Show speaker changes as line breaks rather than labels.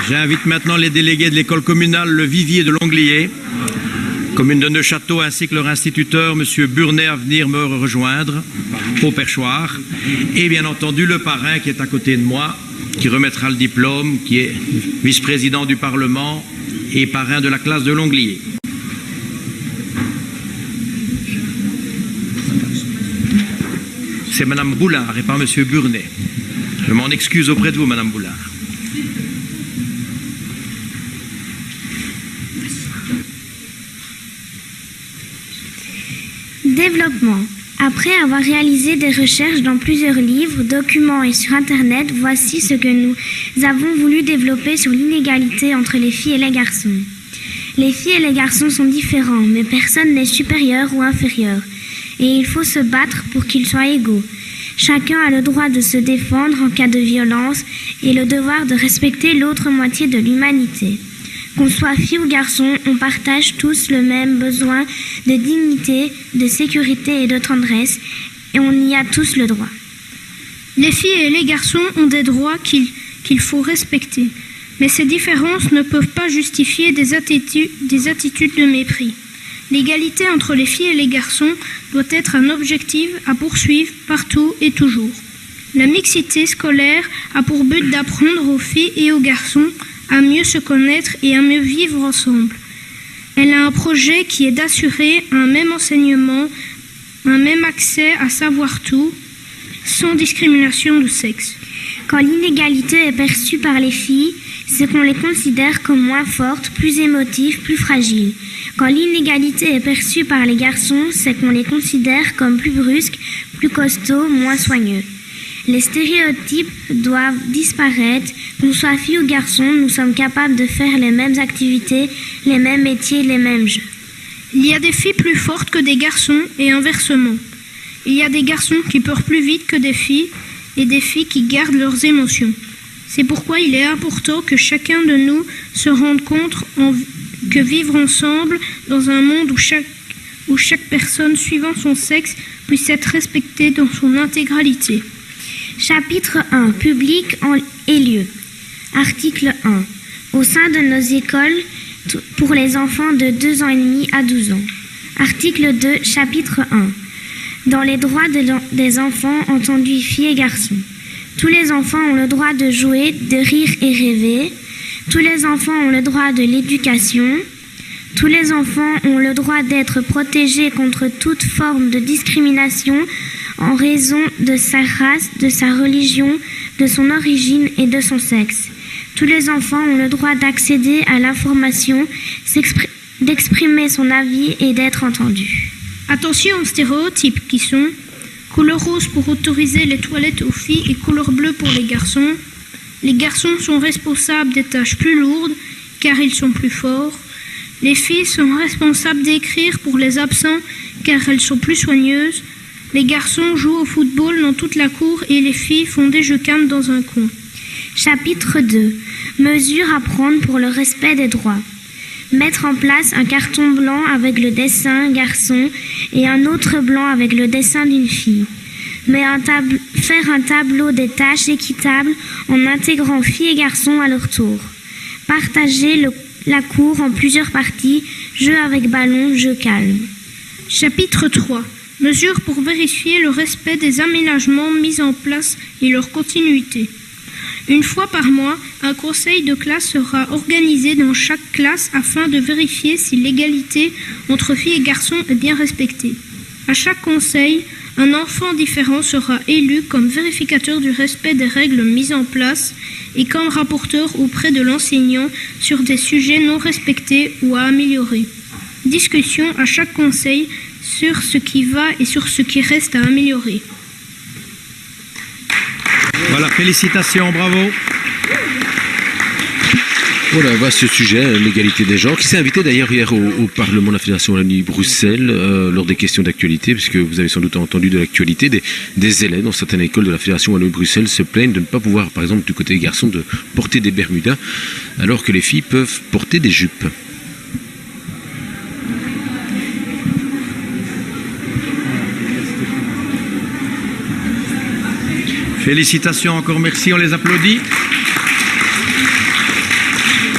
J'invite maintenant les délégués de l'école communale Le Vivier de Longlier, commune de Neufchâteau, ainsi que leur instituteur, M. Burnet, à venir me rejoindre au perchoir. Et bien entendu, le parrain qui est à côté de moi, qui remettra le diplôme, qui est vice-président du Parlement et parrain de la classe de Longlier. C'est Mme Boulard et pas M. Burnet. Je m'en excuse auprès de vous, Mme Boulard.
Développement. Après avoir réalisé des recherches dans plusieurs livres, documents et sur Internet, voici ce que nous avons voulu développer sur l'inégalité entre les filles et les garçons. Les filles et les garçons sont différents, mais personne n'est supérieur ou inférieur. Et il faut se battre pour qu'ils soient égaux. Chacun a le droit de se défendre en cas de violence et le devoir de respecter l'autre moitié de l'humanité. Qu'on soit fille ou garçon, on partage tous le même besoin de dignité, de sécurité et de tendresse, et on y a tous le droit.
Les filles et les garçons ont des droits qu'il faut respecter, mais ces différences ne peuvent pas justifier des attitudes de mépris. L'égalité entre les filles et les garçons doit être un objectif à poursuivre partout et toujours. La mixité scolaire a pour but d'apprendre aux filles et aux garçons à mieux se connaître et à mieux vivre ensemble. Elle a un projet qui est d'assurer un même enseignement, un même accès à savoir tout, sans discrimination de sexe.
Quand l'inégalité est perçue par les filles, c'est qu'on les considère comme moins fortes, plus émotives, plus fragiles. Quand l'inégalité est perçue par les garçons, c'est qu'on les considère comme plus brusques, plus costauds, moins soigneux. Les stéréotypes doivent disparaître. Qu'on soit fille ou garçon, nous sommes capables de faire les mêmes activités, les mêmes métiers, les mêmes jeux.
Il y a des filles plus fortes que des garçons et inversement. Il y a des garçons qui pleurent plus vite que des filles et des filles qui gardent leurs émotions. C'est pourquoi il est important que chacun de nous se rende compte que vivre ensemble dans un monde où chaque personne suivant son sexe puisse être respectée dans son intégralité.
Chapitre 1. Public et lieu. Article 1. Au sein de nos écoles pour les enfants de 2 ans et demi à 12 ans. Article 2. Chapitre 1. Dans les droits des enfants, entendus filles et garçons. Tous les enfants ont le droit de jouer, de rire et rêver. Tous les enfants ont le droit de l'éducation. Tous les enfants ont le droit d'être protégés contre toute forme de discrimination en raison de sa race, de sa religion, de son origine et de son sexe. Tous les enfants ont le droit d'accéder à l'information, d'exprimer son avis et d'être entendus.
Attention aux stéréotypes qui sont couleur rose pour autoriser les toilettes aux filles et couleur bleue pour les garçons. Les garçons sont responsables des tâches plus lourdes car ils sont plus forts. Les filles sont responsables d'écrire pour les absents car elles sont plus soigneuses. Les garçons jouent au football dans toute la cour et les filles font des jeux cannes dans un coin.
Chapitre 2. Mesures à prendre pour le respect des droits. Mettre en place un carton blanc avec le dessin garçon et un autre blanc avec le dessin d'une fille. Faire un tableau des tâches équitable en intégrant filles et garçons à leur tour. Partager la cour en plusieurs parties, jeux avec ballon, jeux calmes.
Chapitre 3. Mesures pour vérifier le respect des aménagements mis en place et leur continuité. Une fois par mois, un conseil de classe sera organisé dans chaque classe afin de vérifier si l'égalité entre filles et garçons est bien respectée. À chaque conseil, un enfant différent sera élu comme vérificateur du respect des règles mises en place et comme rapporteur auprès de l'enseignant sur des sujets non respectés ou à améliorer. Discussion à chaque conseil sur ce qui va et sur ce qui reste à améliorer.
Voilà, félicitations, bravo.
Voilà, vaste sujet, l'égalité des genres, qui s'est invité d'ailleurs hier au Parlement de la Fédération Wallonie-Bruxelles lors des questions d'actualité, puisque vous avez sans doute entendu de l'actualité, des élèves dans certaines écoles de la Fédération Wallonie-Bruxelles se plaignent de ne pas pouvoir, par exemple du côté des garçons, de porter des bermudas, alors que les filles peuvent porter des jupes.
Félicitations encore, merci, on les applaudit.